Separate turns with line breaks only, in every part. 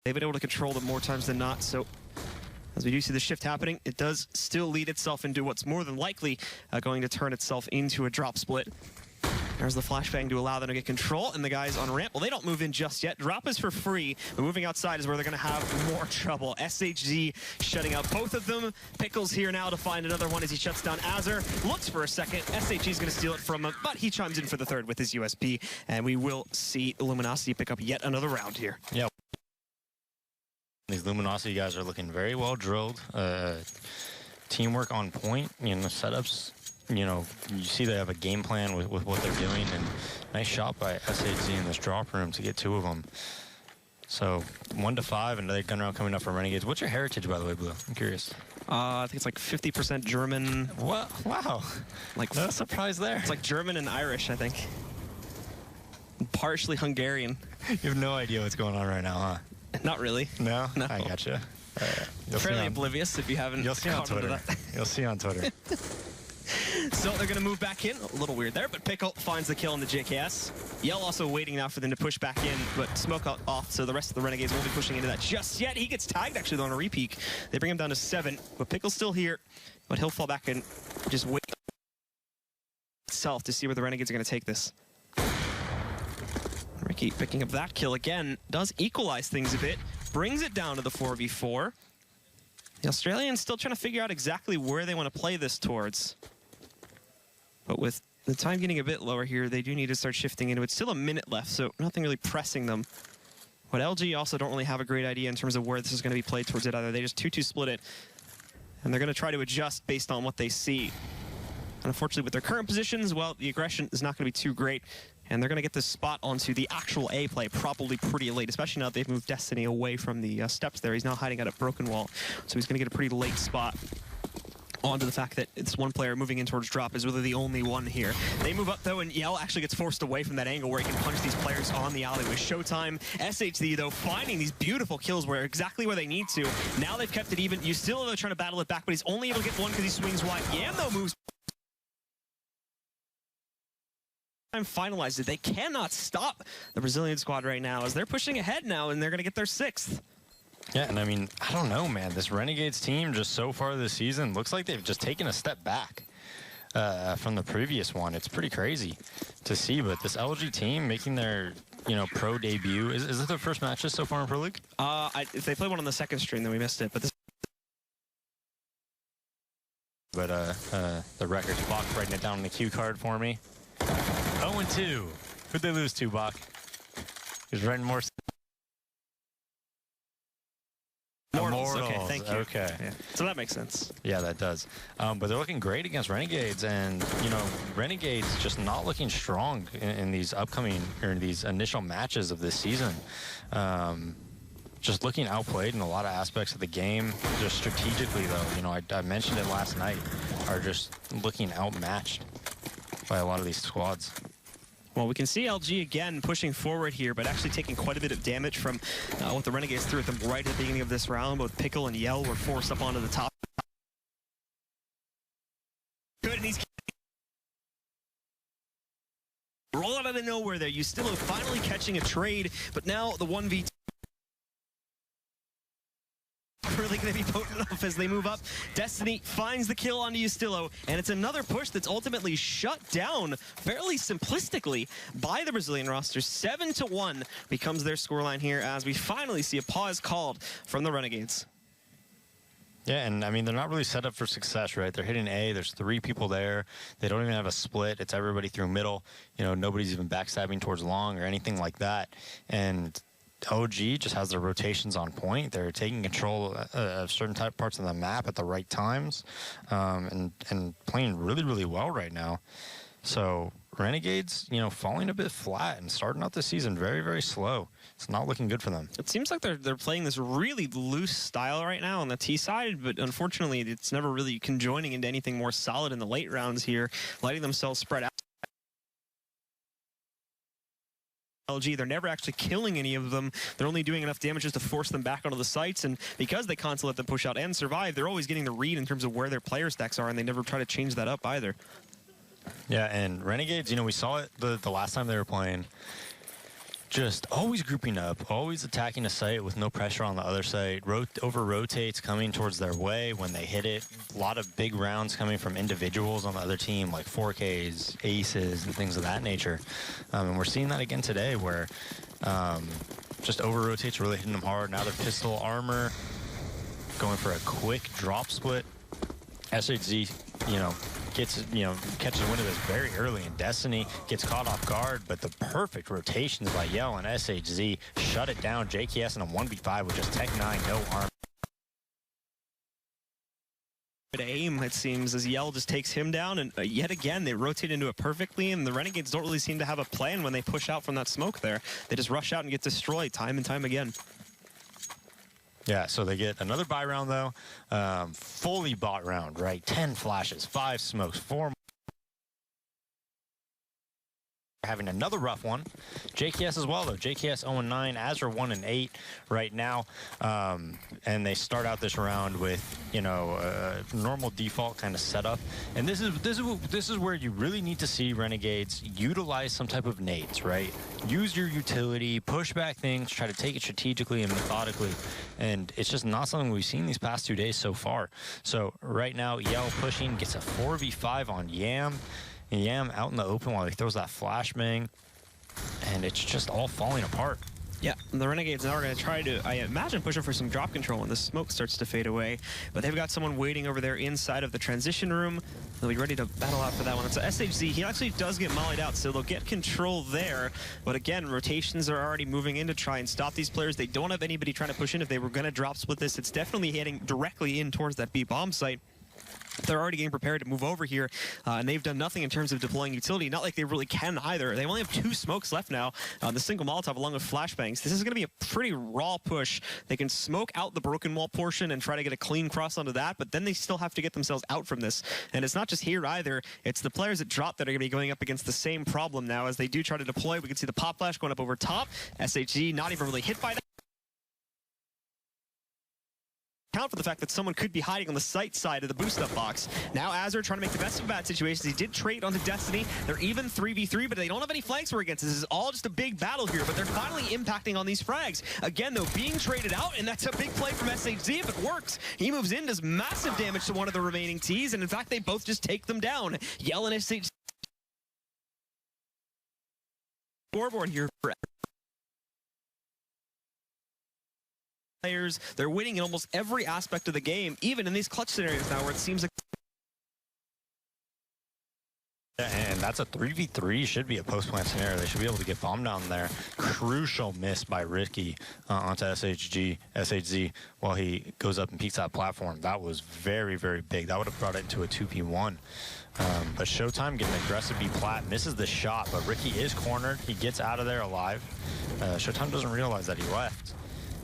they've been able to control them more times than not. So as we do see the shift happening, it does still lead itself into what's more than likely going to turn itself into a drop split. There's the flashbang to allow them to get control, and the guys on ramp, well, they don't move in just yet. Drop is for free, but moving outside is where they're going to have more trouble. SHZ shutting out both of them. Pickles here now to find another one as he shuts down Azur. Looks for a second. SHZ is going to steal it from him, but he chimes in for the third with his USP, and we will see Luminosity pick up yet another round here.
Yeah. These Luminosity guys are looking very well drilled. Teamwork on point, you know, setups. You know, you see they have a game plan with what they're doing, and nice shot by SHZ in this drop room to get two of them. So 1 to 5, another gun round coming up from Renegades. What's your heritage, by the way, Blue? I'm curious.
I think it's like 50% German.
What? Wow.
Like
no surprise there.
It's like German and Irish, I think. Partially Hungarian.
You have no idea what's going on right now, huh?
Not really.
No?
No.
I gotcha.
Fairly oblivious if you haven't.
You'll see on Twitter. You'll see on Twitter.
So they're going to move back in. A little weird there, but Pickle finds the kill on the JKS. Yell also waiting now for them to push back in, but smoke off, so the rest of the Renegades won't be pushing into that just yet. He gets tagged, actually, on a repeak. They bring him down to 7, but Pickle's still here, but he'll fall back and just wait itself to see where the Renegades are going to take this. Ricky picking up that kill again, does equalize things a bit, brings it down to the 4v4. The Australians still trying to figure out exactly where they want to play this towards. But with the time getting a bit lower here, they do need to start shifting into it. Still a minute left, so nothing really pressing them. But LG also don't really have a great idea in terms of where this is going to be played towards it either. They just 2-2 split it. And they're going to try to adjust based on what they see. And unfortunately, with their current positions, well, the aggression is not going to be too great. And they're going to get this spot onto the actual A play probably pretty late, especially now that they've moved Destiny away from the steps there. He's now hiding out at Broken Wall, so he's going to get a pretty late spot onto the fact that it's one player moving in towards drop is really the only one here. They move up, though, and Yell actually gets forced away from that angle where he can punch these players on the alley with Showtime. SHZ, though, finding these beautiful kills where exactly where they need to. Now they've kept it even. Ustilo, though, trying to battle it back, but he's only able to get one because he swings wide. Yam, though, moves finalized it. They cannot stop the Brazilian squad right now as they're pushing ahead now, and they're going to get their 6th.
Yeah, and I mean, I don't know, man. This Renegades team just so far this season looks like they've just taken a step back from the previous one. It's pretty crazy to see, but this LG team making their, you know, pro debut. Is it their first matches so far in Pro League?
If they played one on the second stream, then we missed it, but this.
But the record's blocked, writing it down on the cue card for me. 0-2. Who'd they lose to, Bach? He's writing more.
Immortals. Okay, thank you.
Okay.
Yeah. So that makes sense.
Yeah, that does. But they're looking great against Renegades, and you know, Renegades just not looking strong in these upcoming or in these initial matches of this season. Just looking outplayed in a lot of aspects of the game. Just strategically, though, you know, I mentioned it last night, are just looking outmatched by a lot of these squads.
Well, we can see LG again pushing forward here, but actually taking quite a bit of damage from what the Renegades threw at them right at the beginning of this round. Both Pickle and Yell were forced up onto the top. Good, and he's rolling out of nowhere there. Ustilo finally catching a trade, but now the 1v2 really going to be potent enough as they move up. Destiny finds the kill onto Ustilo, and it's another push that's ultimately shut down fairly simplistically by the Brazilian roster. 7-1 becomes their scoreline here as we finally see a pause called from the Renegades.
Yeah, and I mean, they're not really set up for success, right? They're hitting A, there's 3 people there. They don't even have a split. It's everybody through middle. You know, nobody's even backstabbing towards long or anything like that. And OG just has their rotations on point. They're taking control of certain parts of the map at the right times, and playing really, really well right now. So Renegades, you know, falling a bit flat and starting out the season very, very slow. It's not looking good for them.
It seems like they're playing this really loose style right now on the T side, but unfortunately, it's never really conjoining into anything more solid in the late rounds here, letting themselves spread out. LG, they're never actually killing any of them. They're only doing enough damage just to force them back onto the sites, and because they constantly let them push out and survive, they're always getting the read in terms of where their player stacks are, and they never try to change that up either.
Yeah, and Renegades, you know, we saw it the last time they were playing. just always grouping up, always attacking a site with no pressure on the other side. Over rotates coming towards their way when they hit it. A lot of big rounds coming from individuals on the other team, like 4Ks, aces, and things of that nature. And we're seeing that again today, where just over rotates, really hitting them hard. Now they're pistol armor, going for a quick drop split. SHZ, catches wind of this very early, and Destiny gets caught off guard, but the perfect rotations by Yell and SHZ shut it down. JKS in a 1v5 with just Tech 9, no arm.
Good aim, it seems, as Yell just takes him down, and yet again they rotate into it perfectly, and the Renegades don't really seem to have a plan when they push out from that smoke there. They just rush out and get destroyed time and time again.
Yeah, so they get another buy round, though. Fully bought round, right? 10 flashes, 5 smokes, 4 having another rough one. JKS as well, though. JKS 0-9, Azure 1-8 right now. And they start out this round with, normal default kind of setup. And this is where you really need to see Renegades utilize some type of nades, right? Use your utility, push back things, try to take it strategically and methodically. And it's just not something we've seen these past 2 days so far. So right now, Yell pushing, gets a 4v5 on Yam. Yam out in the open while he throws that flashbang, and it's just all falling apart.
Yeah, the Renegades now are going to try to, I imagine, pushing for some drop control when the smoke starts to fade away. But they've got someone waiting over there inside of the transition room. They'll be ready to battle out for that one. It's a SHZ. He actually does get mollied out, so they'll get control there. But again, rotations are already moving in to try and stop these players. They don't have anybody trying to push in. If they were going to drop split this, it's definitely heading directly in towards that B bomb site. They're already getting prepared to move over here, and they've done nothing in terms of deploying utility. Not like they really can either. They only have 2 smokes left now. The single Molotov along with flashbangs. This is going to be a pretty raw push. They can smoke out the broken wall portion and try to get a clean cross onto that, but then they still have to get themselves out from this. And it's not just here either. It's the players that drop that are going to be going up against the same problem now as they do try to deploy. We can see the pop flash going up over top. SHG not even really hit by that. Account for the fact that someone could be hiding on the site side of the boost up box. Now Azure trying to make the best of bad situations. He did trade onto Destiny. They're even 3v3, but they don't have any flags for against. This is all just a big battle here, but they're finally impacting on these frags. Again, though, being traded out, and that's a big play from SHZ if it works. He moves in, does massive damage to one of the remaining Ts, and in fact, they both just take them down. Yell and SHZ. Scoreboard here for players. They're winning in almost every aspect of the game, even in these clutch scenarios now where it seems like.
And that's a 3v3, should be a post-plant scenario. They should be able to get bombed down there. Crucial miss by Ricky onto SHZ while he goes up and peeks that platform. That was very, very big. That would have brought it into a 2v1. But Showtime getting aggressive B-plat, misses the shot, but Ricky is cornered. He gets out of there alive. Showtime doesn't realize that he left.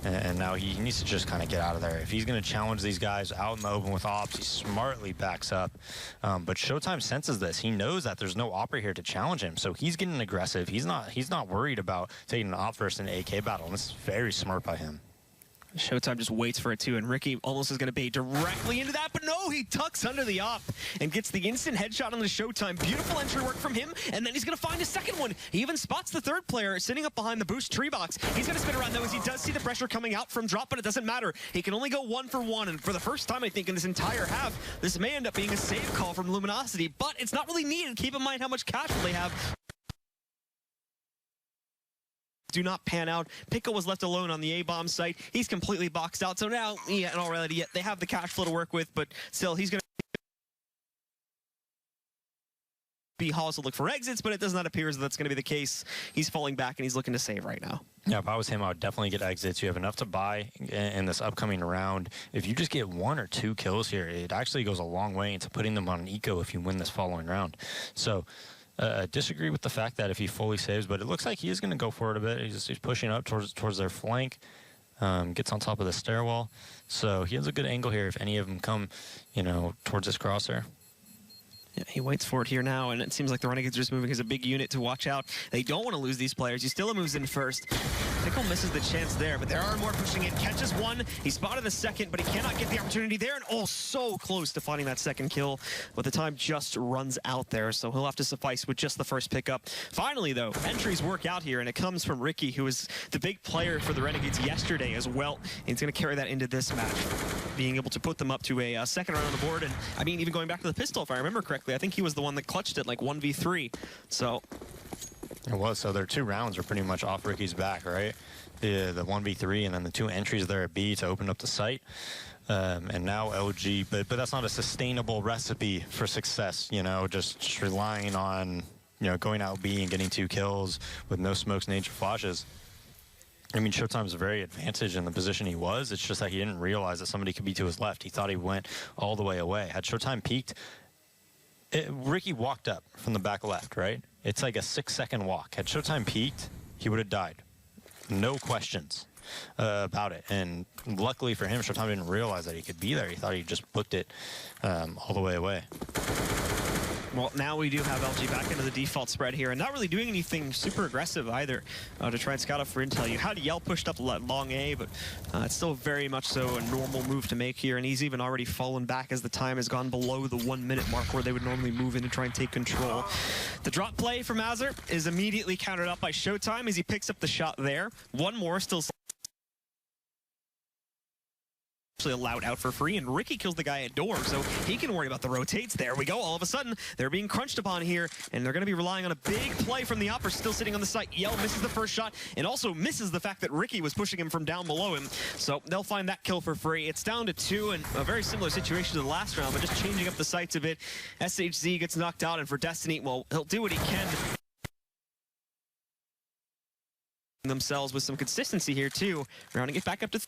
And now he needs to just kind of get out of there. If he's going to challenge these guys out in the open with ops, he smartly backs up. But Showtime senses this. He knows that there's no opera here to challenge him, so he's getting aggressive. He's not worried about taking an op versus an AK battle, and this is very smart by him.
Showtime just waits for it too, and Ricky almost is going to bait directly into that, but no, he tucks under the op and gets the instant headshot on the Showtime. Beautiful entry work from him, and then he's going to find a second one. He even spots the third player sitting up behind the boost tree box. He's going to spin around though, as he does see the pressure coming out from drop, but it doesn't matter. He can only go 1 for 1, and for the first time, I think, in this entire half, this may end up being a save call from Luminosity, but it's not really needed. Keep in mind how much cash they have. Do not pan out. Pickle was left alone on the A-bomb site. He's completely boxed out. So now, yeah, in all reality, they have the cash flow to work with, but still, he's going to be Halls to look for exits, but it does not appear as though that's going to be the case. He's falling back, and he's looking to save right now.
Yeah, if I was him, I would definitely get exits. You have enough to buy in this upcoming round. If you just get 1 or 2 kills here, it actually goes a long way into putting them on an eco if you win this following round. So, disagree with the fact that if he fully saves, but it looks like he is going to go for it a bit. He's pushing up towards their flank, gets on top of the stairwell. So he has a good angle here if any of them come, towards this crosshair.
Yeah, he waits for it here now, and it seems like the Renegades are just moving as a big unit to watch out. They don't want to lose these players. He still moves in first. Pickle misses the chance there, but there are more pushing in. Catches one. He spotted the second, but he cannot get the opportunity there, and oh, so close to finding that second kill, but the time just runs out there, so he'll have to suffice with just the first pickup. Finally, though, entries work out here, and it comes from Ricky, who was the big player for the Renegades yesterday as well. He's going to carry that into this match, being able to put them up to a second round on the board, and I mean, even going back to the pistol, if I remember correctly, I think he was the one that clutched it like 1v3. So
it was. So their 2 rounds were pretty much off Ricky's back, right? The 1v3 and then the 2 entries there at B to open up the site. And now LG, but that's not a sustainable recipe for success, you know, just relying on, you know, going out B and getting 2 kills with no smokes, nature flashes. I mean, Showtime's very advantaged in the position he was. It's just that he didn't realize that somebody could be to his left. He thought he went all the way away. Had Showtime peeked, Ricky walked up from the back left, right? It's like a 6-second walk. Had Showtime peeked, he would have died. No questions about it. And luckily for him, Showtime didn't realize that he could be there. He thought he just booked it all the way away.
Well, now we do have LG back into the default spread here, and not really doing anything super aggressive either to try and scout out for intel. You had Yell pushed up long A, but it's still very much so a normal move to make here, and he's even already fallen back as the time has gone below the 1-minute mark where they would normally move in to try and take control. The drop play from Azure is immediately countered up by Showtime as he picks up the shot there. One more still allowed out for free, and Ricky kills the guy at door, so he can worry about the rotates. There we go. All of a sudden, they're being crunched upon here, and they're going to be relying on a big play from the Opper still sitting on the site. Yell misses the first shot, and also misses the fact that Ricky was pushing him from down below him, so they'll find that kill for free. It's down to 2, and a very similar situation to the last round, but just changing up the sights a bit. SHZ gets knocked out, and for Destiny, well, he'll do what he can themselves with some consistency here, too. Rounding it back up to 3.